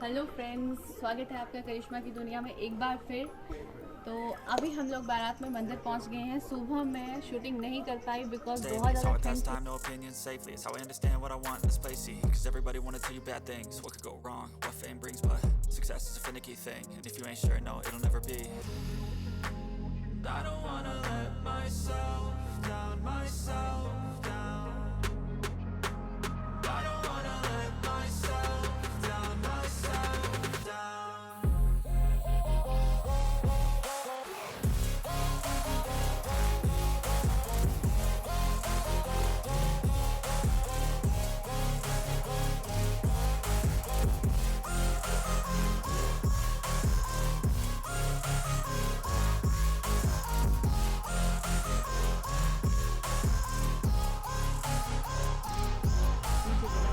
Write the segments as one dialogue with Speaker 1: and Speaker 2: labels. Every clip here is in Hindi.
Speaker 1: हेलो फ्रेंड्स, स्वागत है आपका करिश्मा की दुनिया में एक बार फिर। तो अभी हम लोग बारात में मंदिर पहुंच गए हैं। सुबह मैं शूटिंग नहीं कर पाई बिकॉज बहुत
Speaker 2: Daily, so
Speaker 1: ज़्यादा
Speaker 2: I pass
Speaker 1: ठंड थी।
Speaker 2: time, no opinions safely. It's how I understand what I want in this place. See, cause everybody wanna tell you bad things. What could go wrong? What fame brings, but success is a finicky thing. And if you ain't sure, no, it'll never be. I don't wanna let myself down. I don't wanna let myself down.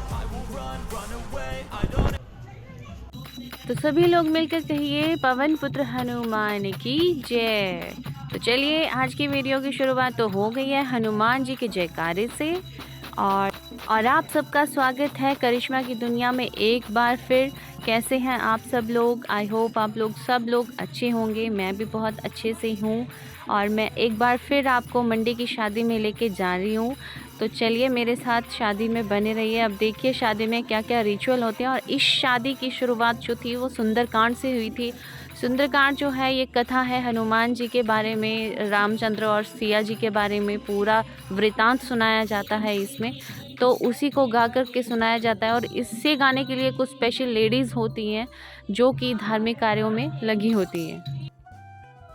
Speaker 2: I will run away. I don't.
Speaker 3: तो सभी लोग मिलकर कहिए पवन पुत्र हनुमान की जय। तो चलिए आज की वीडियो की शुरुआत तो हो गई है हनुमान जी के जयकारे से। और आप सबका स्वागत है करिश्मा की दुनिया में एक बार फिर। कैसे हैं आप सब लोग? आई होप आप लोग सब लोग अच्छे होंगे। मैं भी बहुत अच्छे से हूँ और मैं एक बार फिर आपको मंडी की शादी में लेके जा रही हूँ। तो चलिए मेरे साथ शादी में बने रहिए। अब देखिए शादी में क्या क्या रिचुअल होते हैं। और इस शादी की शुरुआत जो थी वो सुंदरकांड से हुई थी। सुंदरकांड जो है ये कथा है हनुमान जी के बारे में, रामचंद्र और सिया जी के बारे में पूरा वृतांत सुनाया जाता है इसमें। तो उसी को गा कर के सुनाया जाता है। और इससे गाने के लिए कुछ स्पेशल लेडीज़ होती हैं जो कि धार्मिक कार्यों में लगी होती हैं।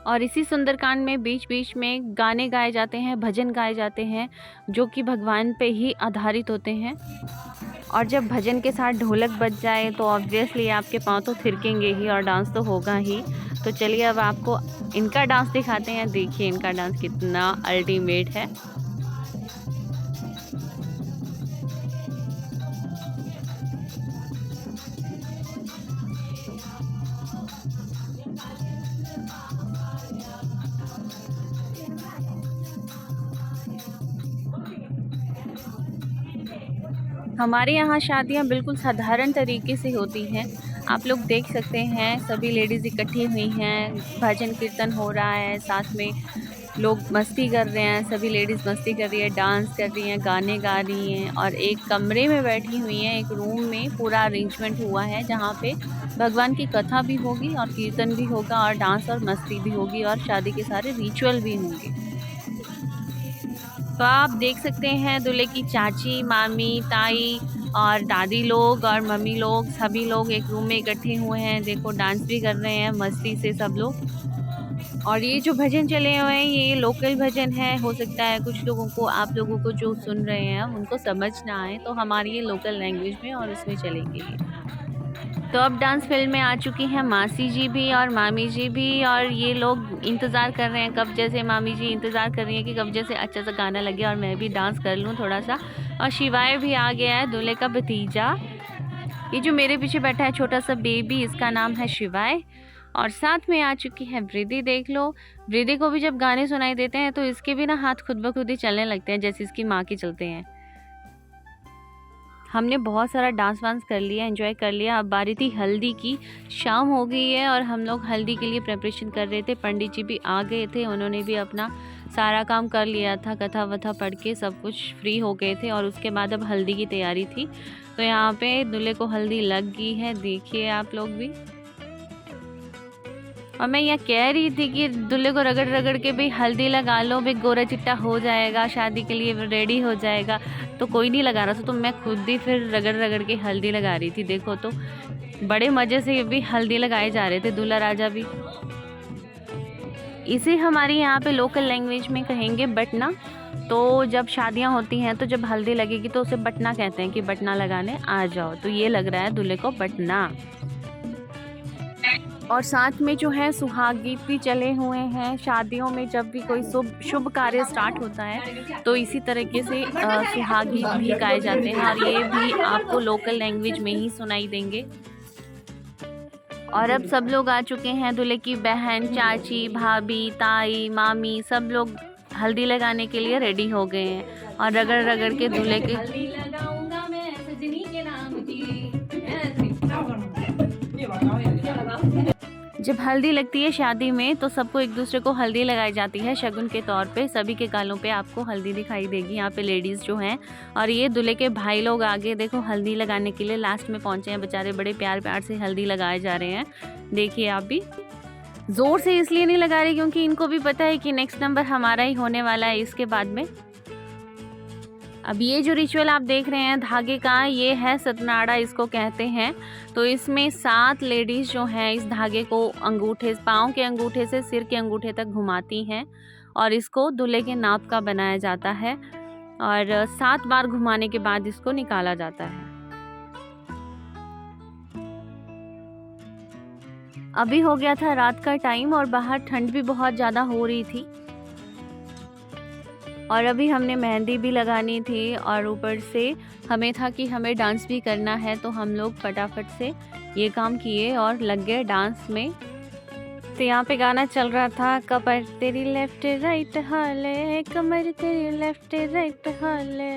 Speaker 3: और इसी सुंदरकांड में बीच बीच में गाने गाए जाते हैं, भजन गाए जाते हैं जो कि भगवान पे ही आधारित होते हैं। और जब भजन के साथ ढोलक बज जाए तो ऑब्वियसली आपके पाँव तो थिरकेंगे ही और डांस तो होगा ही। तो चलिए अब आपको इनका डांस दिखाते हैं। देखिए इनका डांस कितना अल्टीमेट है। हमारे यहाँ शादियाँ बिल्कुल साधारण तरीके से होती हैं। आप लोग देख सकते हैं सभी लेडीज़ इकट्ठी हुई हैं, भजन कीर्तन हो रहा है, साथ में लोग मस्ती कर रहे हैं। सभी लेडीज़ मस्ती कर रही है, डांस कर रही हैं, गाने गा रही हैं और एक कमरे में बैठी हुई हैं। एक रूम में पूरा अरेंजमेंट हुआ है जहाँ पे भगवान की कथा भी होगी और कीर्तन भी होगा और डांस और मस्ती भी होगी और शादी के सारे रिचुअल भी होंगे। तो आप देख सकते हैं दूल्हे की चाची, मामी, ताई और दादी लोग और मम्मी लोग सभी लोग एक रूम में इकट्ठे हुए हैं। देखो डांस भी कर रहे हैं मस्ती से सब लोग। और ये जो भजन चले हुए हैं ये लोकल भजन है। हो सकता है कुछ लोगों को, आप लोगों को जो सुन रहे हैं उनको समझ ना आए, तो हमारी ये लोकल लैंग्वेज में और उसमें चलेंगे ये। तो अब डांस फील्ड में आ चुकी हैं मासी जी भी और मामी जी भी। और ये लोग इंतज़ार कर रहे हैं कब, जैसे मामी जी इंतज़ार कर रही हैं कि कब जैसे अच्छा सा गाना लगे और मैं भी डांस कर लूँ थोड़ा सा। और शिवाय भी आ गया है, दूल्हे का भतीजा। ये जो मेरे पीछे बैठा है छोटा सा बेबी, इसका नाम है शिवाय। और साथ में आ चुकी है वृद्धि। देख लो वृद्धि को भी जब गाने सुनाई देते हैं तो इसके भी ना हाथ खुद ब खुद ही चलने लगते हैं जैसे इसकी माँ के चलते हैं। हमने बहुत सारा डांस वांस कर लिया, एंजॉय कर लिया। अब बारी थी हल्दी की। शाम हो गई है और हम लोग हल्दी के लिए प्रिपरेशन कर रहे थे। पंडित जी भी आ गए थे, उन्होंने भी अपना सारा काम कर लिया था, कथा वथा पढ़ के सब कुछ फ्री हो गए थे। और उसके बाद अब हल्दी की तैयारी थी। तो यहाँ पे दूल्हे को हल्दी लग गई है, देखिए आप लोग भी। और मैं यह कह रही थी कि दूल्हे को रगड़ रगड़ के भी हल्दी लगा लो, भी गोरा चिट्टा हो जाएगा, शादी के लिए रेडी हो जाएगा। तो कोई नहीं लगा रहा था तो मैं खुद ही फिर रगड़ रगड़ के हल्दी लगा रही थी। देखो तो बड़े मज़े से भी हल्दी लगाए जा रहे थे दूल्हा राजा भी। इसे हमारे यहाँ पे लोकल लैंग्वेज में कहेंगे बटना। तो जब शादियाँ होती हैं तो जब हल्दी लगेगी तो उसे बटना कहते हैं कि बटना लगाने आ जाओ। तो ये लग रहा है दूल्हे को बटना। और साथ में जो है सुहाग गीत भी चले हुए हैं। शादियों में जब भी कोई शुभ कार्य स्टार्ट होता है तो इसी तरीके से सुहाग गीत भी गाए जाते हैं और ये भी आपको लोकल लैंग्वेज में ही सुनाई देंगे। और अब सब लोग आ चुके हैं, दूल्हे की बहन, चाची, भाभी, ताई, मामी, सब लोग हल्दी लगाने के लिए रेडी हो गए हैं। और रगड़ रगड़ के दूल्हे के जब हल्दी लगती है शादी में तो सबको एक दूसरे को हल्दी लगाई जाती है शगुन के तौर पे। सभी के गालों पे आपको हल्दी दिखाई देगी यहाँ पे लेडीज़ जो हैं। और ये दूल्हे के भाई लोग आगे देखो हल्दी लगाने के लिए लास्ट में पहुँचे हैं बेचारे, बड़े प्यार प्यार से हल्दी लगाए जा रहे हैं। देखिए आप भी। ज़ोर से इसलिए नहीं लगा रहे क्योंकि इनको भी पता है कि नेक्स्ट नंबर हमारा ही होने वाला है इसके बाद में। अब ये जो रिचुअल आप देख रहे हैं धागे का, ये है सतनाड़ा इसको कहते हैं। तो इसमें 7 लेडीज़ जो हैं इस धागे को अंगूठे, पाँव के अंगूठे से सिर के अंगूठे तक घुमाती हैं और इसको दूल्हे के नाप का बनाया जाता है और 7 बार घुमाने के बाद इसको निकाला जाता है। अभी हो गया था रात का टाइम और बाहर ठंड भी बहुत ज़्यादा हो रही थी और अभी हमने मेहंदी भी लगानी थी और ऊपर से हमें था कि हमें डांस भी करना है, तो हम लोग फटाफट से ये काम किए और लग गए डांस में। तो यहाँ पे गाना चल रहा था, कमर तेरी लेफ्ट राइट हाले, कमर तेरी लेफ्ट राइट हाले।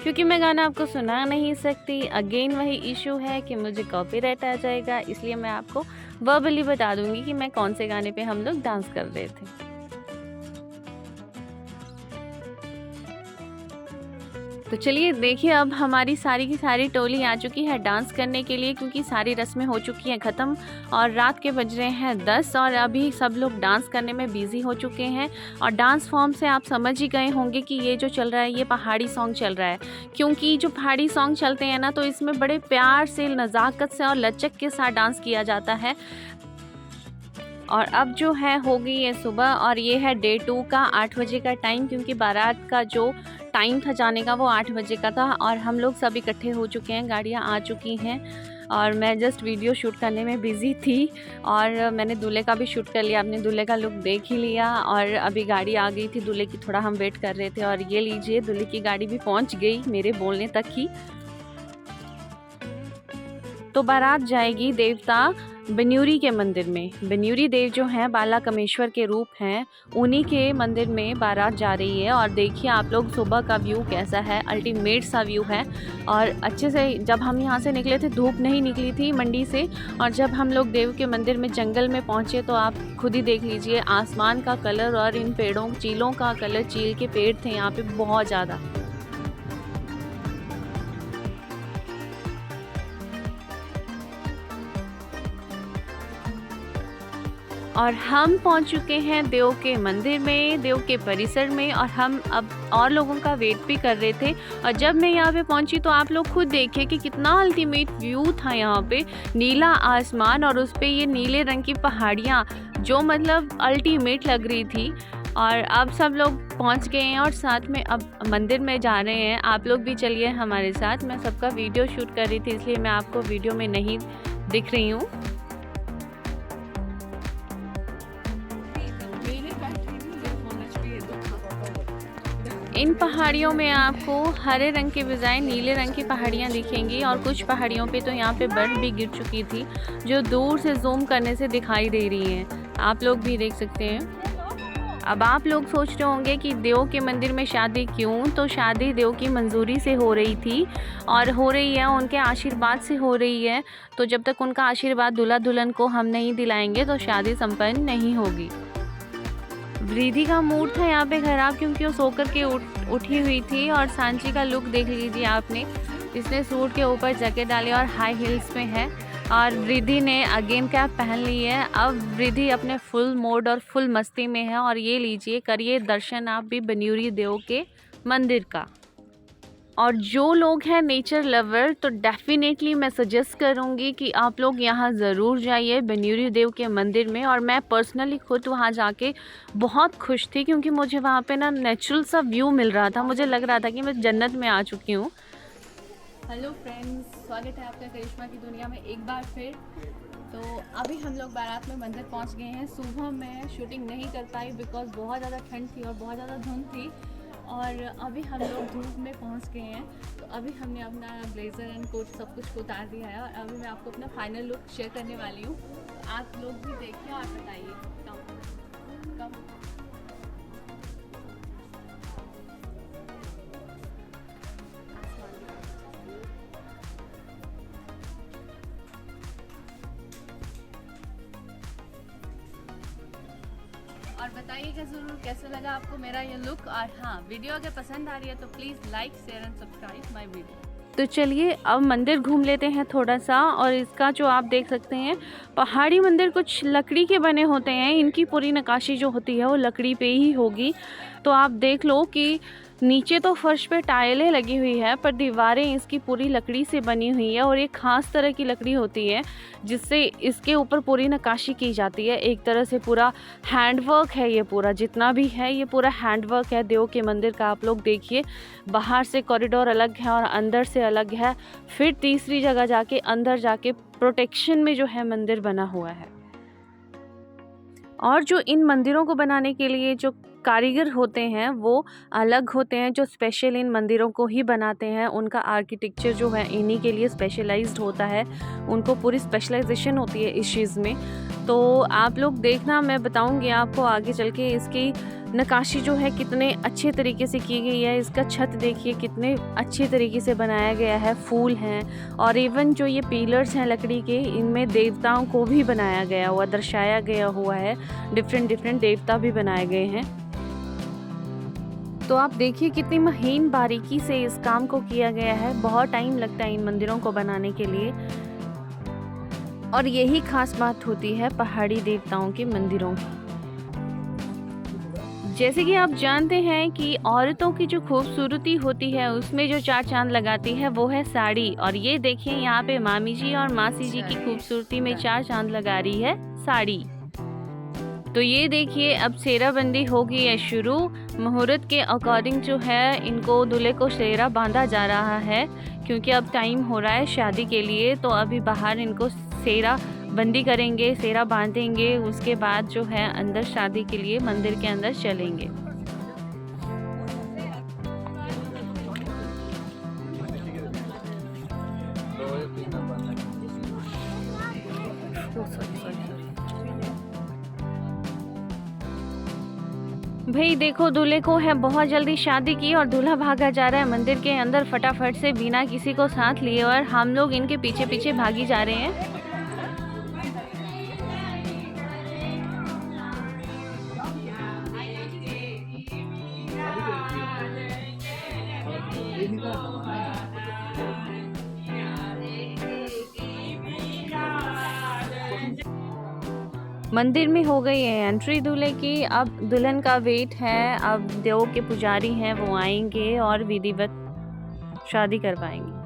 Speaker 3: क्योंकि मैं गाना आपको सुना नहीं सकती, अगेन वही इशू है कि मुझे कॉपीराइट आ जाएगा, इसलिए मैं आपको वर्बली बता दूंगी कि मैं कौन से गाने पे हम लोग डांस कर रहे थे। तो चलिए देखिए, अब हमारी सारी की सारी टोली आ चुकी है डांस करने के लिए, क्योंकि सारी रस्में हो चुकी हैं ख़त्म और रात के बज रहे हैं 10 और अभी सब लोग डांस करने में बिज़ी हो चुके हैं। और डांस फॉर्म से आप समझ ही गए होंगे कि ये जो चल रहा है ये पहाड़ी सॉन्ग चल रहा है, क्योंकि जो पहाड़ी सॉन्ग चलते हैं ना तो इसमें बड़े प्यार से, नज़ाकत से और लचक के साथ डांस किया जाता है। और अब जो है हो गई है सुबह और ये है डे 2 का 8 बजे का टाइम, क्योंकि बारात का जो टाइम था जाने का वो 8 बजे का था और हम लोग सब इकट्ठे हो चुके हैं, गाड़ियाँ आ चुकी हैं और मैं जस्ट वीडियो शूट करने में बिज़ी थी और मैंने दूल्हे का भी शूट कर लिया, अपने दूल्हे का लुक देख ही लिया और अभी गाड़ी आ गई थी दूल्हे की, थोड़ा हम वेट कर रहे थे और ये लीजिए दूल्हे की गाड़ी भी पहुंच गई मेरे बोलने तक ही। तो बारात जाएगी देवता बनूरी के मंदिर में। बनूरी देव जो हैं बाला कामेश्वर के रूप हैं, उन्हीं के मंदिर में बारात जा रही है। और देखिए आप लोग सुबह का व्यू कैसा है, अल्टीमेट सा व्यू है। और अच्छे से जब हम यहाँ से निकले थे धूप नहीं निकली थी मंडी से, और जब हम लोग देव के मंदिर में जंगल में पहुँचे तो आप खुद ही देख लीजिए आसमान का कलर और इन पेड़ों, चीलों का कलर, चील के पेड़ थे यहाँ पे बहुत ज़्यादा। और हम पहुंच चुके हैं देव के मंदिर में, देव के परिसर में, और हम अब और लोगों का वेट भी कर रहे थे। और जब मैं यहाँ पे पहुंची तो आप लोग खुद देखिए कि कितना अल्टीमेट व्यू था यहाँ पे, नीला आसमान और उस पे ये नीले रंग की पहाड़ियाँ जो मतलब अल्टीमेट लग रही थी। और अब सब लोग पहुँच गए हैं और साथ में अब मंदिर में जा रहे हैं। आप लोग भी चलिए हमारे साथ। मैं सबका वीडियो शूट कर रही थी इसलिए मैं आपको वीडियो में नहीं दिख रही हूँ। इन पहाड़ियों में आपको हरे रंग के बजाय नीले रंग की पहाड़ियाँ दिखेंगी और कुछ पहाड़ियों पे तो यहाँ पे बर्फ़ भी गिर चुकी थी जो दूर से जूम करने से दिखाई दे रही हैं, आप लोग भी देख सकते हैं। अब आप लोग सोच रहे होंगे कि देव के मंदिर में शादी क्यों, तो शादी देव की मंजूरी से हो रही थी और हो रही है, उनके आशीर्वाद से हो रही है। तो जब तक उनका आशीर्वाद दूल्हा दुल्हन को हम नहीं दिलाएंगे तो शादी संपन्न नहीं होगी। रिद्धि का मूड था यहाँ पे खराब, क्योंकि वो सोकर के उठी हुई थी। और सांची का लुक देख लीजिए आपने, इसने सूट के ऊपर जैकेट डाली और हाई हील्स में है, और रिद्धि ने अगेन कैप पहन ली है। अब रिद्धि अपने फुल मोड और फुल मस्ती में है। और ये लीजिए, करिए दर्शन आप भी बनूरी देव के मंदिर का। और जो लोग हैं नेचर लवर तो डेफिनेटली मैं सजेस्ट करूँगी कि आप लोग यहाँ ज़रूर जाइए बनूरी देव के मंदिर में। और मैं पर्सनली खुद वहाँ जाके बहुत खुश थी, क्योंकि मुझे वहाँ पे ना नेचुरल सा व्यू मिल रहा था, मुझे लग रहा था कि मैं जन्नत में आ चुकी हूँ।
Speaker 1: हेलो फ्रेंड्स, स्वागत है आपका करिश्मा की दुनिया में एक बार फिर। तो अभी हम लोग बारात में मंदिर पहुँच गए हैं। सुबह मैं शूटिंग नहीं कर पाई बिकॉज बहुत ज़्यादा ठंड थी और बहुत ज़्यादा धुंध थी, और अभी हम लोग धूप में पहुंच गए हैं। तो अभी हमने अपना ब्लेज़र एंड कोट सब कुछ उतार दिया है और अभी मैं आपको अपना फाइनल लुक शेयर करने वाली हूँ। तो आप लोग भी देखिए और बताइए कम और बताइएगा ज़रूर कैसा लगा आपको मेरा ये लुक। और हाँ, वीडियो अगर पसंद आ रही है तो please like share and subscribe my video.
Speaker 3: तो चलिए अब मंदिर घूम लेते हैं थोड़ा सा। और इसका जो आप देख सकते हैं पहाड़ी मंदिर कुछ लकड़ी के बने होते हैं, इनकी पूरी नक्काशी जो होती है वो लकड़ी पे ही होगी। तो आप देख लो कि नीचे तो फर्श पे टाइलें लगी हुई है पर दीवारें इसकी पूरी लकड़ी से बनी हुई है। और एक ख़ास तरह की लकड़ी होती है जिससे इसके ऊपर पूरी नक्काशी की जाती है। एक तरह से पूरा हैंडवर्क है, ये पूरा जितना भी है ये पूरा हैंडवर्क है देव के मंदिर का। आप लोग देखिए, बाहर से कॉरिडोर अलग है और अंदर से अलग है। फिर तीसरी जगह जाके अंदर जाके प्रोटेक्शन में जो है मंदिर बना हुआ है। और जो इन मंदिरों को बनाने के लिए जो कारीगर होते हैं वो अलग होते हैं, जो स्पेशल इन मंदिरों को ही बनाते हैं। उनका आर्किटेक्चर जो है इन्हीं के लिए स्पेशलाइज्ड होता है, उनको पूरी स्पेशलाइजेशन होती है इस चीज़ में। तो आप लोग देखना, मैं बताऊंगी आपको आगे चल के इसकी नक्काशी जो है कितने अच्छे तरीके से की गई है। इसका छत देखिए कितने अच्छे तरीके से बनाया गया है, फूल हैं। और इवन जो ये पिलर्स हैं लकड़ी के, इनमें देवताओं को भी बनाया गया हुआ, दर्शाया गया हुआ है। डिफरेंट देवता भी बनाए गए हैं। तो आप देखिए कितनी महीन बारीकी से इस काम को किया गया है। बहुत टाइम लगता है इन मंदिरों को बनाने के लिए। और यही खास बात होती है पहाड़ी देवताओं के मंदिरों की। जैसे कि आप जानते हैं कि औरतों की जो खूबसूरती होती है उसमें जो चार चांद लगाती है वो है साड़ी। और ये देखिए यहाँ पे मामी जी और मासी जी की खूबसूरती में चार चांद लगा रही है साड़ी। तो ये देखिए अब सेहरा बंदी होगी है शुरू। मुहूर्त के अकॉर्डिंग जो है इनको दूल्हे को सेहरा बांधा जा रहा है, क्योंकि अब टाइम हो रहा है शादी के लिए। तो अभी बाहर इनको सेहरा बंदी करेंगे, सेहरा बांधेंगे। उसके बाद जो है अंदर शादी के लिए मंदिर के अंदर चलेंगे। भाई देखो, दूल्हे को है बहुत जल्दी शादी की और दूल्हा भागा जा रहा है मंदिर के अंदर फटाफट से बिना किसी को साथ लिए। और हम लोग इनके पीछे पीछे भागी जा रहे हैं। मंदिर में हो गई है एंट्री दूल्हे की। अब दुल्हन का वेट है। अब देव के पुजारी हैं वो आएंगे और विधिवत शादी करवाएंगे।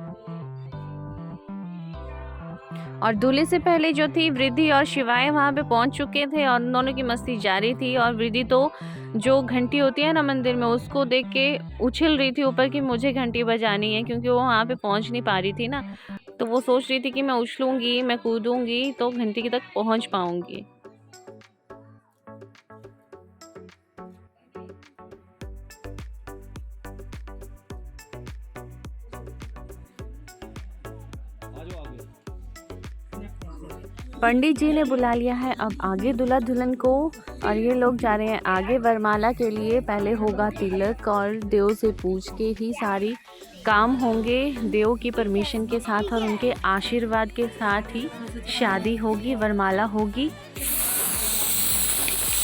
Speaker 3: और दूल्हे से पहले जो थी वृद्धि और शिवाय वहाँ पे पहुँच चुके थे और दोनों की मस्ती जारी थी। और वृद्धि तो जो घंटी होती है ना मंदिर में, उसको देख के उछल रही थी ऊपर कि मुझे घंटी बजानी है, क्योंकि वो वहाँ पे पहुँच नहीं पा रही थी ना। तो वो सोच रही थी कि मैं उछलूंगी, मैं कूदूंगी तो घंटी तक पहुँच पाऊंगी। पंडित जी ने बुला लिया है अब आगे दूल्हा दुल्हन को। और ये लोग जा रहे हैं आगे वरमाला के लिए। पहले होगा तिलक और देव से पूछ के ही सारी काम होंगे। देव की परमिशन के साथ और उनके आशीर्वाद के साथ ही शादी होगी, वरमाला होगी।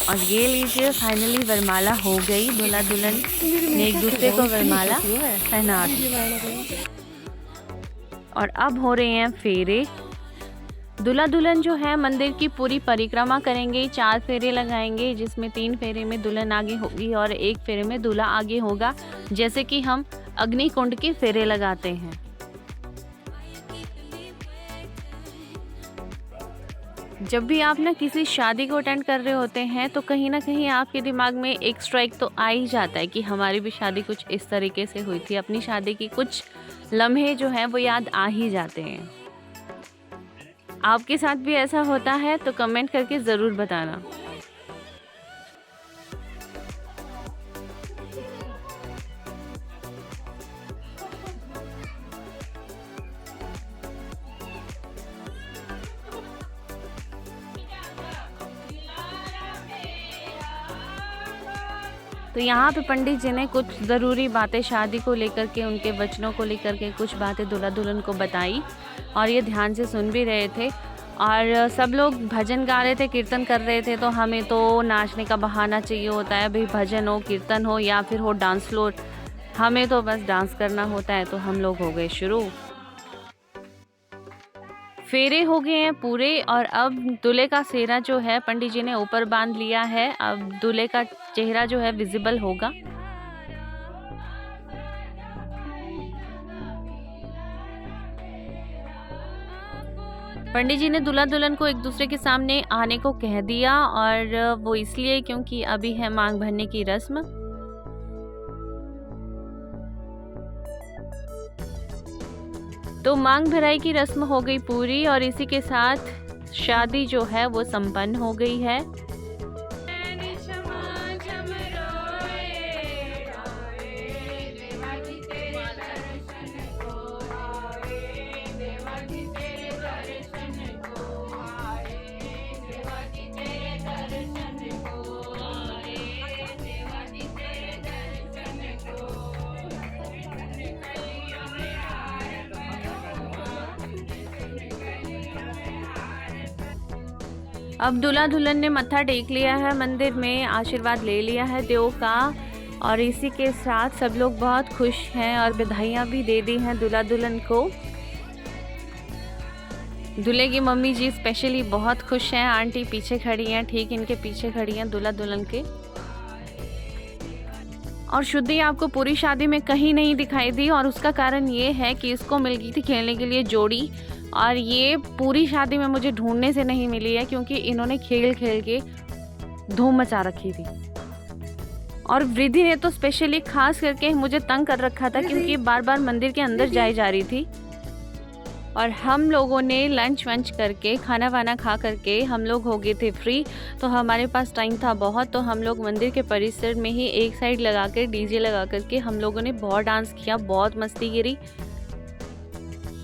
Speaker 3: और ये लीजिए फाइनली वरमाला हो गई। दूल्हा दुल्हन ने एक दूसरे को वरमाला पहना दी। और अब हो रहे हैं फेरे। दूल्हा दुल्हन जो है मंदिर की पूरी परिक्रमा करेंगे। 4 फेरे लगाएंगे, जिसमें 3 फेरे में दुल्हन आगे होगी और 1 फेरे में दूल्हा आगे होगा, जैसे कि हम अग्नि कुंड के फेरे लगाते हैं। जब भी आप ना किसी शादी को अटेंड कर रहे होते हैं तो कहीं ना कहीं आपके दिमाग में एक स्ट्राइक तो आ ही जाता है कि हमारी भी शादी कुछ इस तरीके से हुई थी। अपनी शादी की कुछ लम्हे जो हैं वो याद आ ही जाते हैं। आपके साथ भी ऐसा होता है तो कमेंट करके ज़रूर बताना। तो यहाँ पे पंडित जी ने कुछ ज़रूरी बातें शादी को लेकर के, उनके वचनों को लेकर के कुछ बातें दूल्हा दुल्हन को बताई और ये ध्यान से सुन भी रहे थे। और सब लोग भजन गा रहे थे, कीर्तन कर रहे थे। तो हमें तो नाचने का बहाना चाहिए होता है भाई, भजन हो, कीर्तन हो या फिर हो डांस फ्लोर, हमें तो बस डांस करना होता है। तो हम लोग हो गए शुरू। फेरे हो गए हैं पूरे और अब दूल्हे का सेहरा जो है पंडित जी ने ऊपर बांध लिया है। अब दूल्हे का चेहरा जो है विजिबल होगा। पंडित जी ने दूल्हा दुल्हन को एक दूसरे के सामने आने को कह दिया और वो इसलिए क्योंकि अभी है मांग भरने की रस्म। तो मांग भराई की रस्म हो गई पूरी और इसी के साथ शादी जो है वो संपन्न हो गई है। अब दूल्हा दुल्हन ने मत्था टेक लिया है मंदिर में, आशीर्वाद ले लिया है देव का और इसी के साथ सब लोग बहुत खुश हैं और बधाइयाँ भी दे दी हैं दूल्हा दुल्हन को। दूल्हे की मम्मी जी स्पेशली बहुत खुश हैं। आंटी पीछे खड़ी हैं, ठीक इनके पीछे खड़ी हैं दूल्हा दुल्हन के। और शुद्धि आपको पूरी शादी में कहीं नहीं दिखाई दी और उसका कारण ये है कि इसको मिल गई थी खेलने के लिए जोड़ी और ये पूरी शादी में मुझे ढूंढने से नहीं मिली है क्योंकि इन्होंने खेल खेल के धूम मचा रखी थी। और वृद्धि ने तो स्पेशली खास करके मुझे तंग कर रखा था क्योंकि बार बार मंदिर के अंदर जाई जा रही थी। और हम लोगों ने लंच वंच करके खाना वाना खा करके हम लोग हो गए थे फ्री। तो हमारे पास टाइम था बहुत, तो हम लोग मंदिर के परिसर में ही एक साइड लगा कर डीजे लगा करके हम लोगों ने बहुत डांस किया, बहुत मस्ती करी।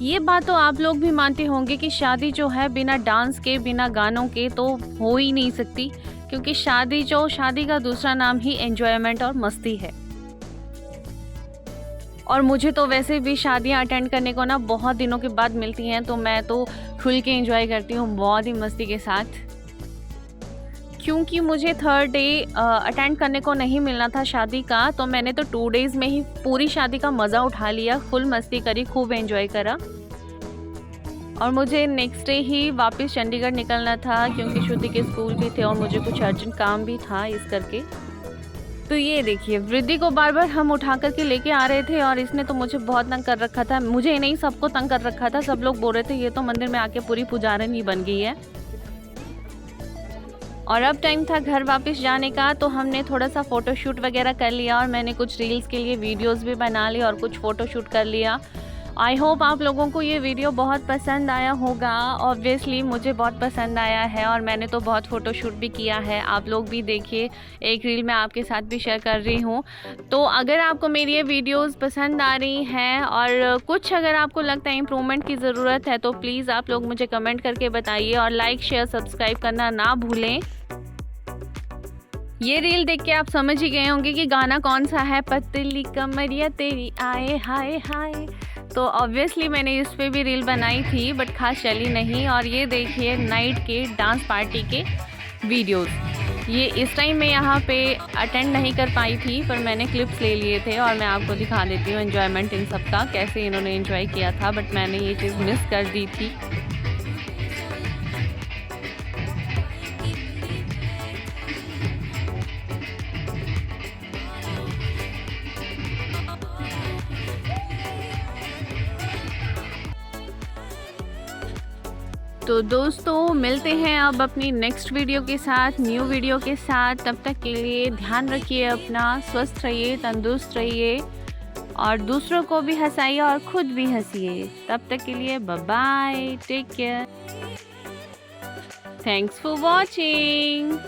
Speaker 3: ये बात तो आप लोग भी मानते होंगे कि शादी जो है बिना डांस के, बिना गानों के तो हो ही नहीं सकती क्योंकि शादी का दूसरा नाम ही एंजॉयमेंट और मस्ती है। और मुझे तो वैसे भी शादियां अटेंड करने को ना बहुत दिनों के बाद मिलती हैं तो मैं तो खुल के एंजॉय करती हूँ बहुत ही मस्ती के साथ। क्योंकि मुझे 3rd डे अटेंड करने को नहीं मिलना था शादी का, तो मैंने तो 2 डेज़ में ही पूरी शादी का मज़ा उठा लिया, फुल मस्ती करी, खूब एंजॉय करा। और मुझे नेक्स्ट डे ही वापस चंडीगढ़ निकलना था क्योंकि श्रुति के स्कूल भी थे और मुझे कुछ अर्जेंट काम भी था इस करके। तो ये देखिए वृद्धि को बार बार हम उठा करके लेके आ रहे थे और इसने तो मुझे बहुत तंग कर रखा था। मुझे नहीं, सबको तंग कर रखा था। सब लोग बोल रहे थे ये तो मंदिर में आके पूरी पुजारन ही बन गई है। और अब टाइम था घर वापस जाने का, तो हमने थोड़ा सा फ़ोटोशूट वगैरह कर लिया और मैंने कुछ रील्स के लिए वीडियोस भी बना ली और कुछ फ़ोटोशूट कर लिया। आई होप आप लोगों को ये वीडियो बहुत पसंद आया होगा। ऑब्वियसली मुझे बहुत पसंद आया है और मैंने तो बहुत फ़ोटोशूट भी किया है। आप लोग भी देखिए, एक रील मैं आपके साथ भी शेयर कर रही हूँ। तो अगर आपको मेरी ये वीडियोस पसंद आ रही हैं और कुछ अगर आपको लगता है इम्प्रूवमेंट की ज़रूरत है तो प्लीज़ आप लोग मुझे कमेंट करके बताइए और लाइक शेयर सब्सक्राइब करना ना भूलें। ये रील देख के आप समझ ही गए होंगे कि गाना कौन सा है, पतली कमरिया तेरी आए हाय हाय। तो ऑब्वियसली मैंने इस पे भी रील बनाई थी बट खास चली नहीं। और ये देखिए नाइट के डांस पार्टी के वीडियोस, ये इस टाइम मैं यहाँ पे अटेंड नहीं कर पाई थी पर मैंने क्लिप्स ले लिए थे और मैं आपको दिखा देती हूँ एन्जॉयमेंट इन सब का, कैसे इन्होंने एंजॉय किया था। बट मैंने ये चीज़ मिस कर दी थी। तो दोस्तों मिलते हैं अब अपनी नेक्स्ट वीडियो के साथ, न्यू वीडियो के साथ। तब तक के लिए ध्यान रखिए अपना, स्वस्थ रहिए, तंदुरुस्त रहिए और दूसरों को भी हंसाइए और खुद भी हंसिए। तब तक के लिए bye bye, take care, thanks for watching.